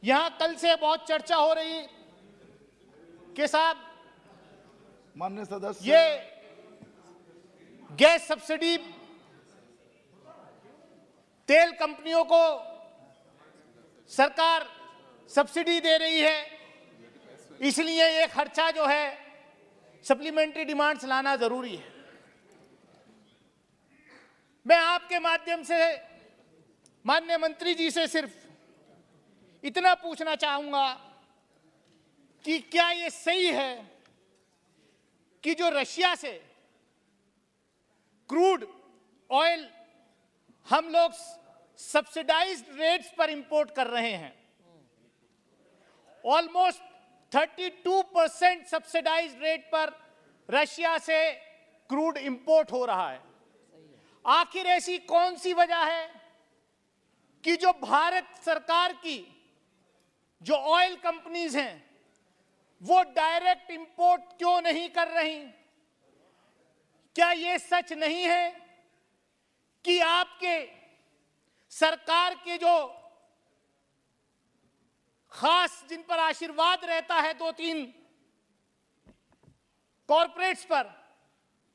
यहां कल से बहुत चर्चा हो रही कि साहब माननीय सदस्य ये गैस सब्सिडी तेल कंपनियों को सरकार सब्सिडी दे रही है, इसलिए ये खर्चा जो है सप्लीमेंट्री डिमांड्स लाना जरूरी है। मैं आपके माध्यम से माननीय मंत्री जी से सिर्फ इतना पूछना चाहूंगा कि क्या ये सही है कि जो रशिया से क्रूड ऑयल हम लोग सब्सिडाइज्ड रेट्स पर इंपोर्ट कर रहे हैं, ऑलमोस्ट 32% सब्सिडाइज्ड रेट पर रशिया से क्रूड इंपोर्ट हो रहा है। आखिर ऐसी कौन सी वजह है कि जो भारत सरकार की जो ऑयल कंपनीज हैं वो डायरेक्ट इंपोर्ट क्यों नहीं कर रही? क्या यह सच नहीं है कि आपके सरकार के जो खास जिन पर आशीर्वाद रहता है 2-3 कॉरपोरेट्स पर,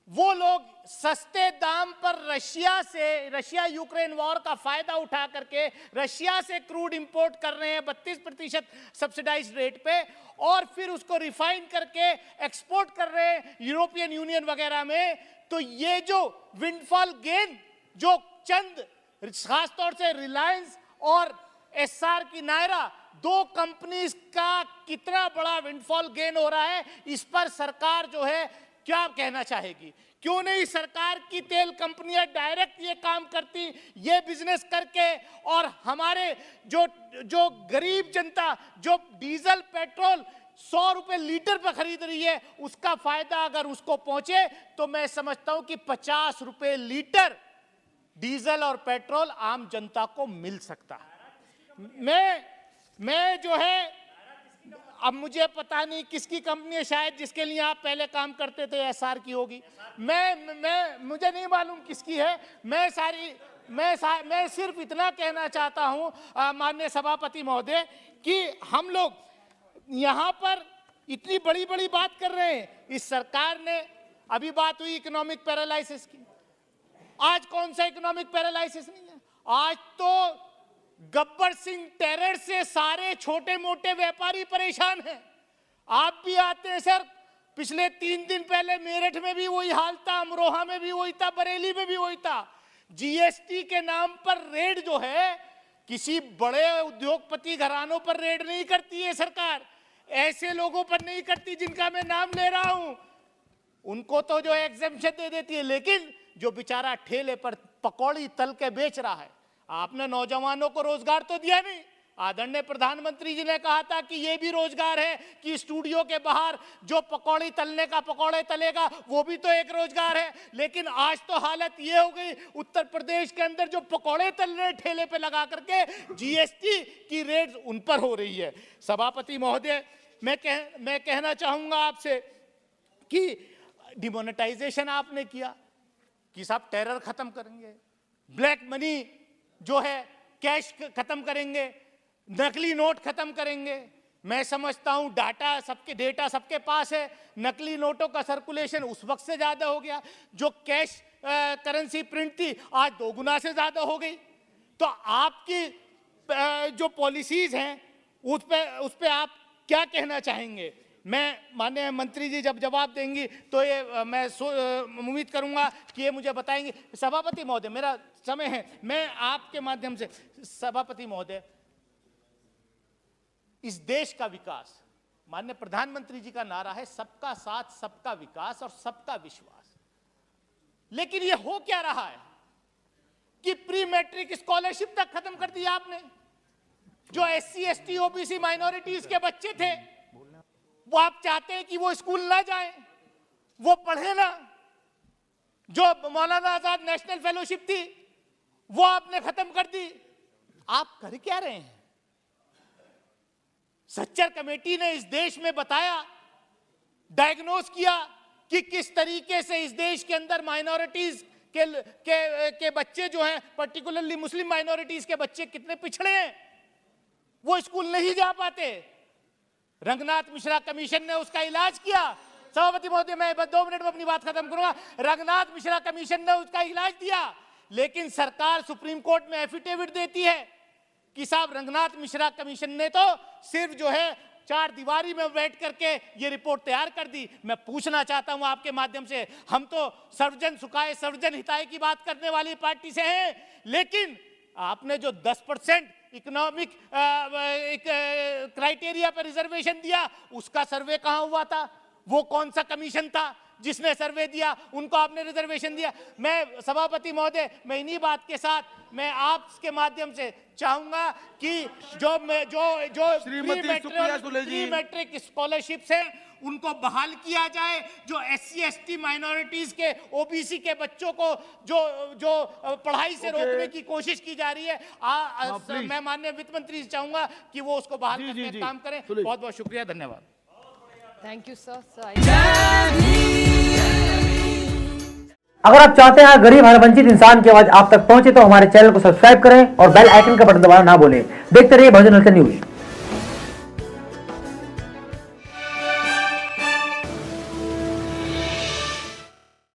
वो लोग सस्ते दाम पर रशिया यूक्रेन वॉर का फायदा उठा करके रशिया से क्रूड इंपोर्ट कर रहे हैं 32% सब्सिडाइज्ड रेट पे, और फिर उसको रिफाइन करके एक्सपोर्ट कर रहे हैं यूरोपियन यूनियन वगैरह में। तो ये जो विंडफॉल गेन जो चंद खासतौर से रिलायंस और एसआर की नायरा दो कंपनीज का कितना बड़ा विंडफॉल गेन हो रहा है, इस पर सरकार जो है क्या कहना चाहेगी? क्यों नहीं सरकार की तेल कंपनियां डायरेक्ट ये काम करती, ये बिजनेस करके, और हमारे जो गरीब जनता जो डीजल पेट्रोल 100 रुपए लीटर पर खरीद रही है, उसका फायदा अगर उसको पहुंचे तो मैं समझता हूं कि 50 रुपए लीटर डीजल और पेट्रोल आम जनता को मिल सकता है। मैं जो है, अब मुझे पता नहीं किसकी कंपनी है, शायद जिसके लिए आप पहले काम करते थे एसआर की होगी, मुझे नहीं मालूम किसकी है। मैं सिर्फ इतना कहना चाहता हूं माननीय सभापति महोदय कि हम लोग यहां पर इतनी बड़ी बड़ी बात कर रहे हैं। इस सरकार ने, अभी बात हुई इकोनॉमिक पैरालाइसिस की, आज कौन सा इकोनॉमिक पैरालाइसिस नहीं है? आज तो गब्बर सिंह टेरर से सारे छोटे मोटे व्यापारी परेशान हैं। आप भी आते हैं सर, पिछले 3 दिन पहले मेरठ में भी वही हाल था, अमरोहा में भी वही था, बरेली में भी वही था। जीएसटी के नाम पर रेड जो है, किसी बड़े उद्योगपति घरानों पर रेड नहीं करती है सरकार, ऐसे लोगों पर नहीं करती जिनका मैं नाम ले रहा हूं, उनको तो जो एग्जेम्पशन दे देती है। लेकिन जो बेचारा ठेले पर पकौड़ी तल के बेच रहा है, आपने नौजवानों को रोजगार तो दिया नहीं। आदरणीय प्रधानमंत्री जी ने कहा था कि यह भी रोजगार है कि स्टूडियो के बाहर जो पकौड़ी तलने का पकौड़े तलेगा, वो भी तो एक रोजगार है। लेकिन आज तो हालत ये हो गई, उत्तर प्रदेश के अंदर जो पकौड़े तल रहे ठेले पे लगा करके जीएसटी की रेट उन पर हो रही है। सभापति महोदय, मैं कहना चाहूंगा आपसे कि डिमोनेटाइजेशन आपने किया कि साहब टेरर खत्म करेंगे, ब्लैक मनी जो है कैश खत्म करेंगे, नकली नोट खत्म करेंगे। मैं समझता हूं डेटा सबके पास है, नकली नोटों का सर्कुलेशन उस वक्त से ज्यादा हो गया, जो कैश करेंसी प्रिंट थी आज 2 गुना से ज्यादा हो गई। तो आपकी जो पॉलिसीज हैं उस पे आप क्या कहना चाहेंगे? मैं माननीय मंत्री जी जब जवाब देंगी तो ये मैं उम्मीद करूंगा कि ये मुझे बताएंगे। सभापति महोदय, मेरा समय है, मैं आपके माध्यम से, सभापति महोदय, इस देश का विकास, माननीय प्रधानमंत्री जी का नारा है सबका साथ, सबका विकास और सबका विश्वास। लेकिन ये हो क्या रहा है कि प्री मैट्रिक स्कॉलरशिप तक खत्म कर दिया आपने। जो एससी एसटी ओबीसी माइनॉरिटीज के बच्चे थे, वो आप चाहते हैं कि वो स्कूल ना जाएं, वो पढ़े ना। जो मौलाना आजाद नेशनल फेलोशिप थी वो आपने खत्म कर दी। आप कर क्या रहे हैं? सच्चर कमेटी ने इस देश में बताया, डायग्नोस किया कि किस तरीके से इस देश के अंदर माइनॉरिटीज के बच्चे जो हैं, पर्टिकुलरली मुस्लिम माइनॉरिटीज के बच्चे कितने पिछड़े हैं। वो स्कूल नहीं जा पाते। रंगनाथ मिश्रा कमीशन ने उसका इलाज किया। सभापति महोदय, मैं बस 2 मिनट में अपनी बात खत्म करूंगा। रंगनाथ मिश्रा कमीशन ने उसका इलाज दिया, लेकिन सरकार सुप्रीम कोर्ट में एफिडेविट देती है कि साहब रंगनाथ मिश्रा कमीशन ने तो सिर्फ जो है 4 दीवारी में बैठ करके ये रिपोर्ट तैयार कर दी। मैं पूछना चाहता हूं आपके माध्यम से, हम तो सर्वजन सुखाय सर्वजन हिताय की बात करने वाली पार्टी से हैं, लेकिन आपने जो 10% इकोनॉमिक क्राइटेरिया पर रिजर्वेशन दिया, उसका सर्वे कहां हुआ था? वो कौन सा कमीशन था जिसने सर्वे दिया? उनको आपने रिजर्वेशन दिया। मैं सभापति महोदय, मैं इन्हीं बात के साथ मैं आपके माध्यम से चाहूंगा कि जो प्री मैट्रिक स्कॉलरशिप्स है उनको बहाल किया जाए। जो SC ST माइनॉरिटीज के OBC के बच्चों को जो पढ़ाई से रोकने की कोशिश की जा रही है, मैं माननीय वित्त मंत्री से चाहूंगा कि वो उसको बहाल करने का काम करें। बहुत बहुत शुक्रिया, धन्यवाद। Thank you sir. अगर आप चाहते हैं गरीब हर वंचित इंसान की आवाज आप तक पहुंचे तो हमारे चैनल को सब्सक्राइब करें और बेल आइकन का बटन दबाना ना भूलें। देखते रहिए बहुजन न्यूज।